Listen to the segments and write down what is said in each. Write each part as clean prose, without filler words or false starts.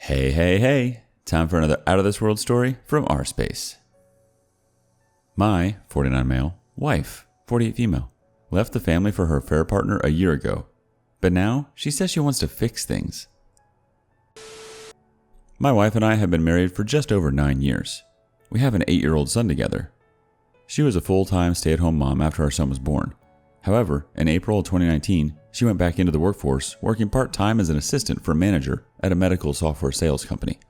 Hey, hey, hey. Time for another out of this world story from rSpace. My 49 male wife, 48 female, left the family for her affair partner a year ago, but now she says she wants to fix things. My wife and I have been married for just over 9 years. We have an 8-year-old son together. She was a full-time stay-at-home mom after our son was born. However, in April of 2019, she went back into the workforce, working part-time as an assistant for a manager at a medical software sales company.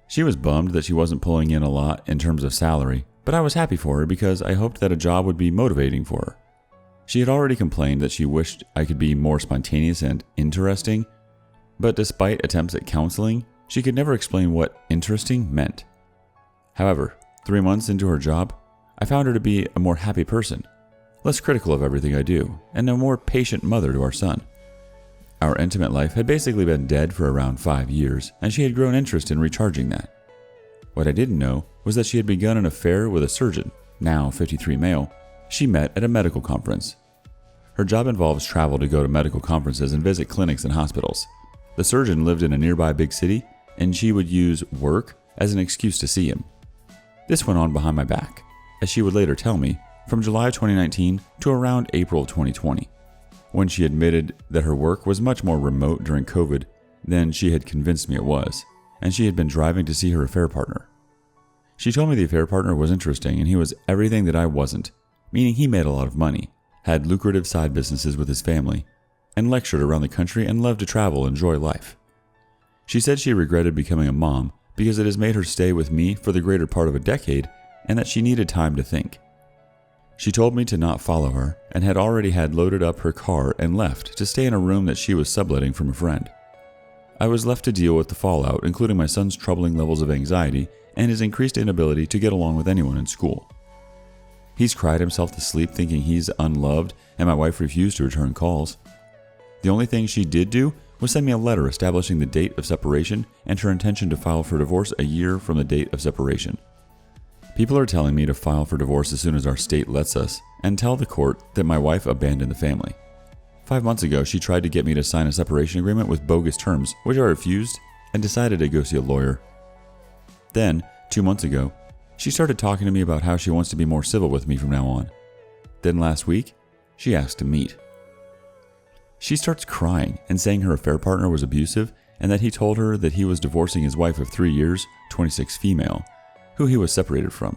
She was bummed that she wasn't pulling in a lot in terms of salary, but I was happy for her because I hoped that a job would be motivating for her. She had already complained that she wished I could be more spontaneous and interesting, but despite attempts at counseling, she could never explain what interesting meant. However, 3 months into her job, I found her to be a more happy person, less critical of everything I do, and a more patient mother to our son. Our intimate life had basically been dead for around 5 years, and she had grown interest in recharging that. What I didn't know was that she had begun an affair with a surgeon, now 53 male, she met at a medical conference. Her job involves travel to go to medical conferences and visit clinics and hospitals. The surgeon lived in a nearby big city, and she would use work as an excuse to see him. This went on behind my back, as she would later tell me, from July 2019 to around April 2020, when she admitted that her work was much more remote during COVID than she had convinced me it was, and she had been driving to see her affair partner. She told me the affair partner was interesting and he was everything that I wasn't, meaning he made a lot of money, had lucrative side businesses with his family, and lectured around the country and loved to travel and enjoy life. She said she regretted becoming a mom because it has made her stay with me for the greater part of a decade and that she needed time to think. She told me to not follow her and had already had loaded up her car and left to stay in a room that she was subletting from a friend. I was left to deal with the fallout, including my son's troubling levels of anxiety and his increased inability to get along with anyone in school. He's cried himself to sleep thinking he's unloved, and my wife refused to return calls. The only thing she did do was send me a letter establishing the date of separation and her intention to file for divorce a year from the date of separation. People are telling me to file for divorce as soon as our state lets us and tell the court that my wife abandoned the family. 5 months ago, she tried to get me to sign a separation agreement with bogus terms, which I refused and decided to go see a lawyer. Then, 2 months ago, she started talking to me about how she wants to be more civil with me from now on. Then last week, she asked to meet. She starts crying and saying her affair partner was abusive and that he told her that he was divorcing his wife of 3 years, 26 female, who he was separated from.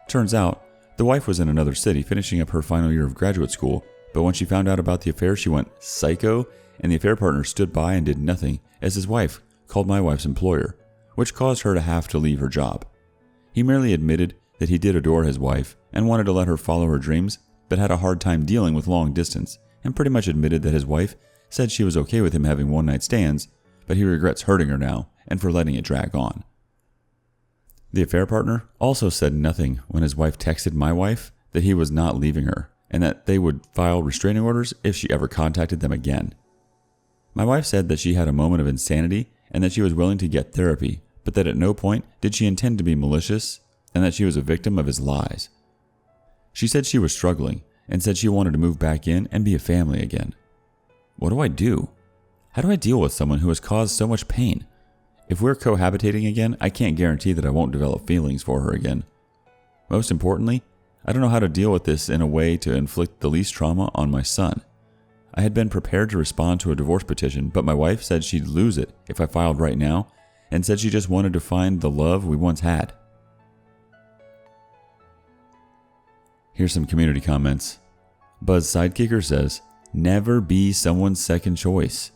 Turns out, the wife was in another city finishing up her final year of graduate school, but when she found out about the affair, she went psycho, and the affair partner stood by and did nothing as his wife called my wife's employer, which caused her to have to leave her job. He merely admitted that he did adore his wife and wanted to let her follow her dreams, but had a hard time dealing with long distance, and pretty much admitted that his wife said she was okay with him having one-night stands, but he regrets hurting her now and for letting it drag on. The affair partner also said nothing when his wife texted my wife that he was not leaving her and that they would file restraining orders if she ever contacted them again. My wife said that she had a moment of insanity and that she was willing to get therapy, but that at no point did she intend to be malicious and that she was a victim of his lies. She said she was struggling and said she wanted to move back in and be a family again. What do I do? How do I deal with someone who has caused so much pain? If we're cohabitating again, I can't guarantee that I won't develop feelings for her again. Most importantly, I don't know how to deal with this in a way to inflict the least trauma on my son. I had been prepared to respond to a divorce petition, but my wife said she'd lose it if I filed right now, and said she just wanted to find the love we once had. Here's some community comments. Buzz Sidekicker says, never be someone's second choice.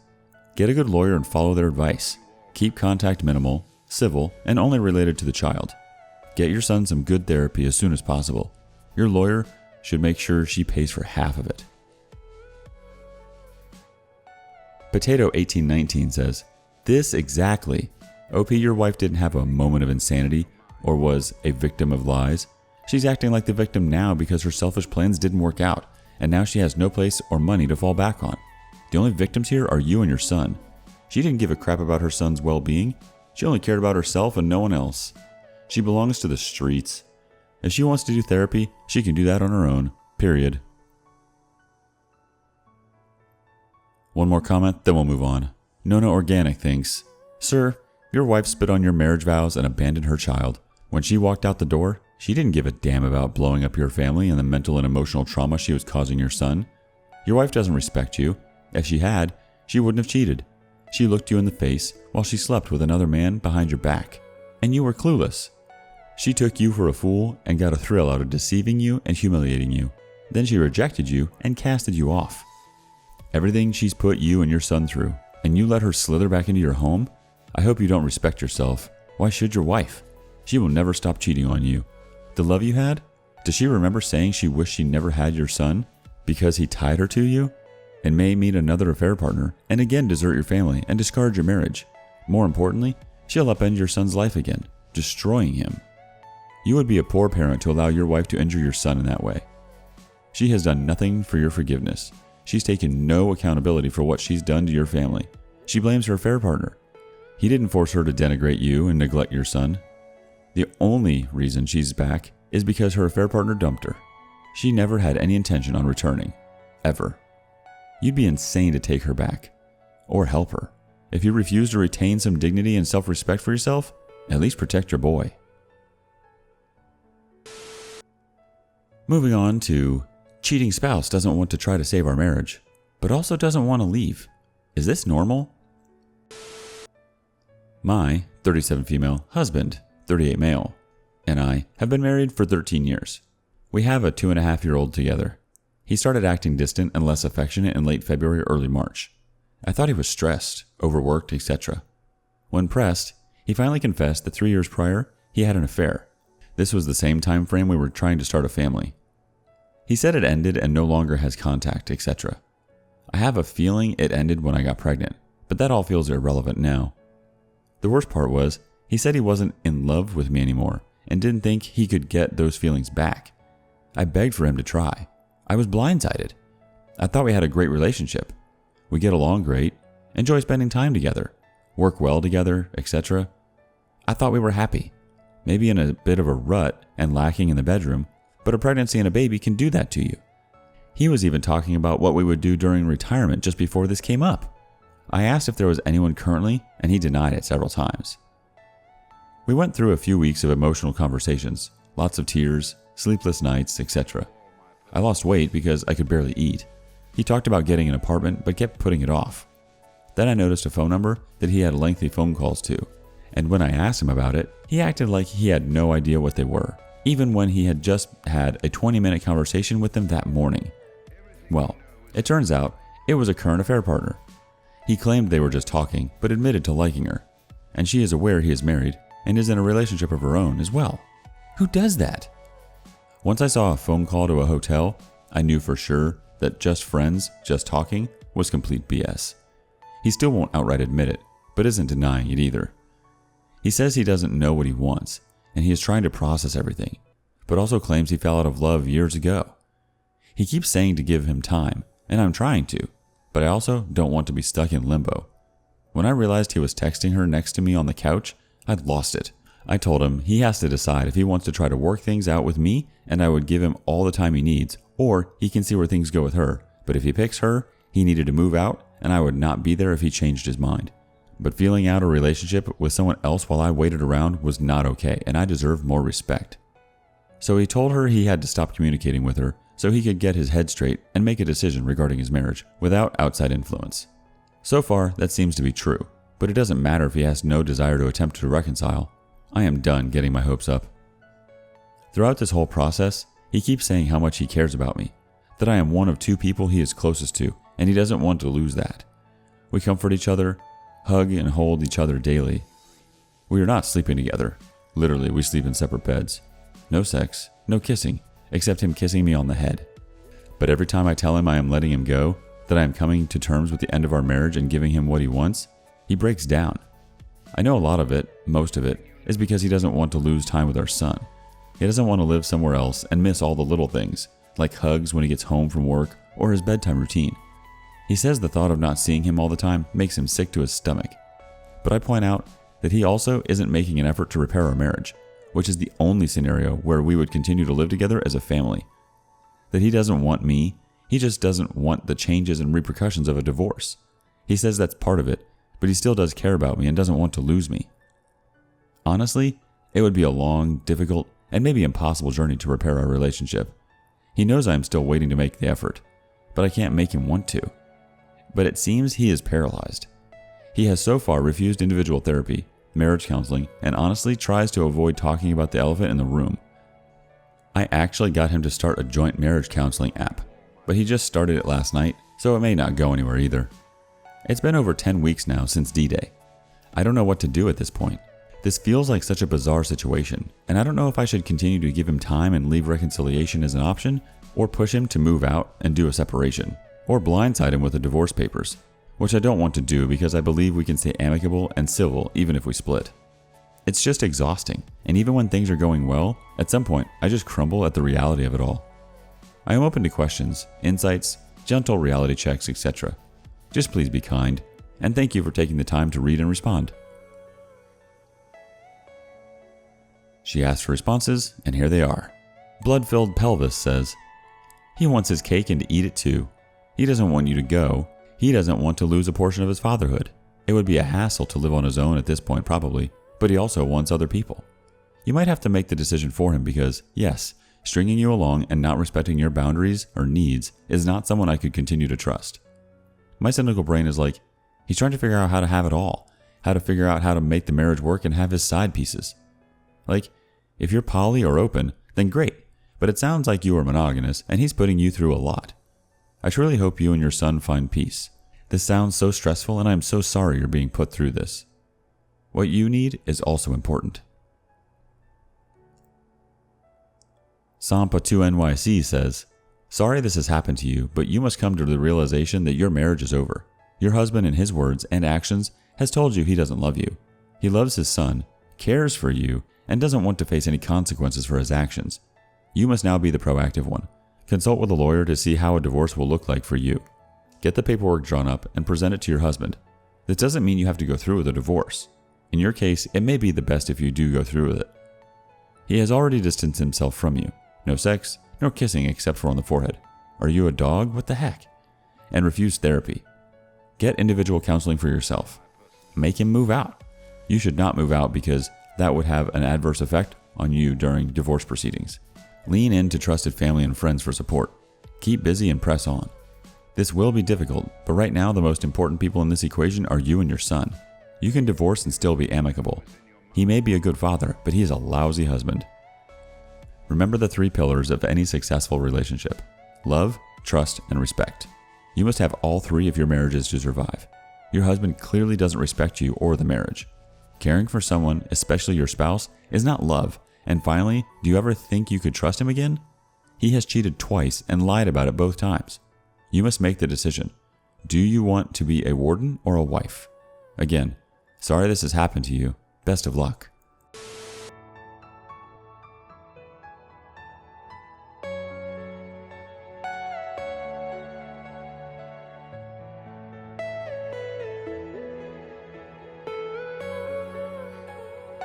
Get a good lawyer and follow their advice. Keep contact minimal, civil, and only related to the child. Get your son some good therapy as soon as possible. Your lawyer should make sure she pays for half of it. Potato1819 says, this exactly. OP, your wife didn't have a moment of insanity or was a victim of lies. She's acting like the victim now because her selfish plans didn't work out, and now she has no place or money to fall back on. The only victims here are you and your son. She didn't give a crap about her son's well-being. She only cared about herself and no one else. She belongs to the streets. If she wants to do therapy, she can do that on her own. Period. One more comment, then we'll move on. Nona Organic thinks, Sir, Your wife spit on your marriage vows and abandoned her child. When she walked out the door, she didn't give a damn about blowing up your family and the mental and emotional trauma she was causing your son. Your wife doesn't respect you. If she had, she wouldn't have cheated. She looked you in the face while she slept with another man behind your back, and you were clueless. She took you for a fool and got a thrill out of deceiving you and humiliating you. Then she rejected you and casted you off. Everything she's put you and your son through, and you let her slither back into your home? I hope you don't respect yourself. Why should your wife? She will never stop cheating on you. The love you had? Does she remember saying she wished she never had your son because he tied her to you? And may meet another affair partner and again desert your family and discard your marriage. More importantly, she'll upend your son's life again, destroying him. You would be a poor parent to allow your wife to injure your son in that way. She has done nothing for your forgiveness. She's taken no accountability for what she's done to your family. She blames her affair partner. He didn't force her to denigrate you and neglect your son. The only reason she's back is because her affair partner dumped her. She never had any intention on returning. Ever. You'd be insane to take her back. Or help her. If you refuse to retain some dignity and self-respect for yourself, at least protect your boy. Moving on to cheating spouse doesn't want to try to save our marriage, but also doesn't want to leave. Is this normal? My 37 female husband, 38 male, and I have been married for 13 years. We have a 2.5-year-old together. He started acting distant and less affectionate in late February, early March. I thought he was stressed, overworked, etc. When pressed, he finally confessed that 3 years prior, he had an affair. This was the same time frame we were trying to start a family. He said it ended and no longer has contact, etc. I have a feeling it ended when I got pregnant, but that all feels irrelevant now. The worst part was, he said he wasn't in love with me anymore and didn't think he could get those feelings back. I begged for him to try. I was blindsided. I thought we had a great relationship. We get along great, enjoy spending time together, work well together, etc. I thought we were happy, maybe in a bit of a rut and lacking in the bedroom, but a pregnancy and a baby can do that to you. He was even talking about what we would do during retirement just before this came up. I asked if there was anyone currently, and he denied it several times. We went through a few weeks of emotional conversations, lots of tears, sleepless nights, etc. I lost weight because I could barely eat. He talked about getting an apartment but kept putting it off. Then I noticed a phone number that he had lengthy phone calls to, and when I asked him about it, he acted like he had no idea what they were, even when he had just had a 20-minute conversation with them that morning. Well, it turns out it was a current affair partner. He claimed they were just talking, but admitted to liking her, and she is aware he is married and is in a relationship of her own as well. Who does that? Once I saw a phone call to a hotel, I knew for sure that just friends, just talking was complete BS. He still won't outright admit it, but isn't denying it either. He says he doesn't know what he wants, and he is trying to process everything, but also claims he fell out of love years ago. He keeps saying to give him time, and I'm trying to, but I also don't want to be stuck in limbo. When I realized he was texting her next to me on the couch, I'd lost it. I told him he has to decide if he wants to try to work things out with me, and I would give him all the time he needs, or he can see where things go with her. But if he picks her, he needed to move out, and I would not be there if he changed his mind. But feeling out a relationship with someone else while I waited around was not okay, and I deserve more respect. So he told her he had to stop communicating with her so he could get his head straight and make a decision regarding his marriage without outside influence. So far, that seems to be true, but it doesn't matter if he has no desire to attempt to reconcile. I am done getting my hopes up. Throughout this whole process, he keeps saying how much he cares about me, that I am one of 2 people he is closest to, and he doesn't want to lose that. We comfort each other, hug and hold each other daily. We are not sleeping together. Literally, we sleep in separate beds. No sex, no kissing, except him kissing me on the head. But every time I tell him I am letting him go, that I am coming to terms with the end of our marriage and giving him what he wants, he breaks down. I know a lot of it, most of it, is because he doesn't want to lose time with our son. He doesn't want to live somewhere else and miss all the little things, like hugs when he gets home from work or his bedtime routine. He says the thought of not seeing him all the time makes him sick to his stomach. But I point out that he also isn't making an effort to repair our marriage, which is the only scenario where we would continue to live together as a family. That he doesn't want me, he just doesn't want the changes and repercussions of a divorce. He says that's part of it, but he still does care about me and doesn't want to lose me. Honestly, it would be a long, difficult, and maybe impossible journey to repair our relationship. He knows I am still waiting to make the effort, but I can't make him want to. But it seems he is paralyzed. He has so far refused individual therapy, marriage counseling, and honestly tries to avoid talking about the elephant in the room. I actually got him to start a joint marriage counseling app, but he just started it last night, so it may not go anywhere either. It's been over 10 weeks now since D-Day. I don't know what to do at this point. This feels like such a bizarre situation, and I don't know if I should continue to give him time and leave reconciliation as an option, or push him to move out and do a separation, or blindside him with the divorce papers, which I don't want to do because I believe we can stay amicable and civil even if we split. It's just exhausting, and even when things are going well, at some point I just crumble at the reality of it all. I am open to questions, insights, gentle reality checks, etc. Just please be kind, and thank you for taking the time to read and respond. She asked for responses, and here they are. Blood-filled Pelvis says, he wants his cake and to eat it too. He doesn't want you to go. He doesn't want to lose a portion of his fatherhood. It would be a hassle to live on his own at this point probably, but he also wants other people. You might have to make the decision for him because, yes, stringing you along and not respecting your boundaries or needs is not someone I could continue to trust. My cynical brain is like, he's trying to figure out how to have it all, how to figure out how to make the marriage work and have his side pieces. Like, if you're poly or open, then great, but it sounds like you are monogamous and he's putting you through a lot. I truly hope you and your son find peace. This sounds so stressful and I am so sorry you're being put through this. What you need is also important. Sampa2NYC says, sorry this has happened to you, but you must come to the realization that your marriage is over. Your husband in his words and actions has told you he doesn't love you. He loves his son, cares for you, and doesn't want to face any consequences for his actions. You must now be the proactive one. Consult with a lawyer to see how a divorce will look like for you. Get the paperwork drawn up and present it to your husband. This doesn't mean you have to go through with a divorce. In your case, it may be the best if you do go through with it. He has already distanced himself from you. No sex, no kissing except for on the forehead. Are you a dog? What the heck? And refuse therapy. Get individual counseling for yourself. Make him move out. You should not move out because that would have an adverse effect on you during divorce proceedings. Lean into trusted family and friends for support. Keep busy and press on. This will be difficult, but right now the most important people in this equation are you and your son. You can divorce and still be amicable. He may be a good father, but he is a lousy husband. Remember the 3 pillars of any successful relationship: love, trust, and respect. You must have all 3 of your marriages to survive. Your husband clearly doesn't respect you or the marriage. Caring for someone, especially your spouse, is not love. And finally, do you ever think you could trust him again? He has cheated twice and lied about it both times. You must make the decision. Do you want to be a warden or a wife? Again, sorry this has happened to you. Best of luck.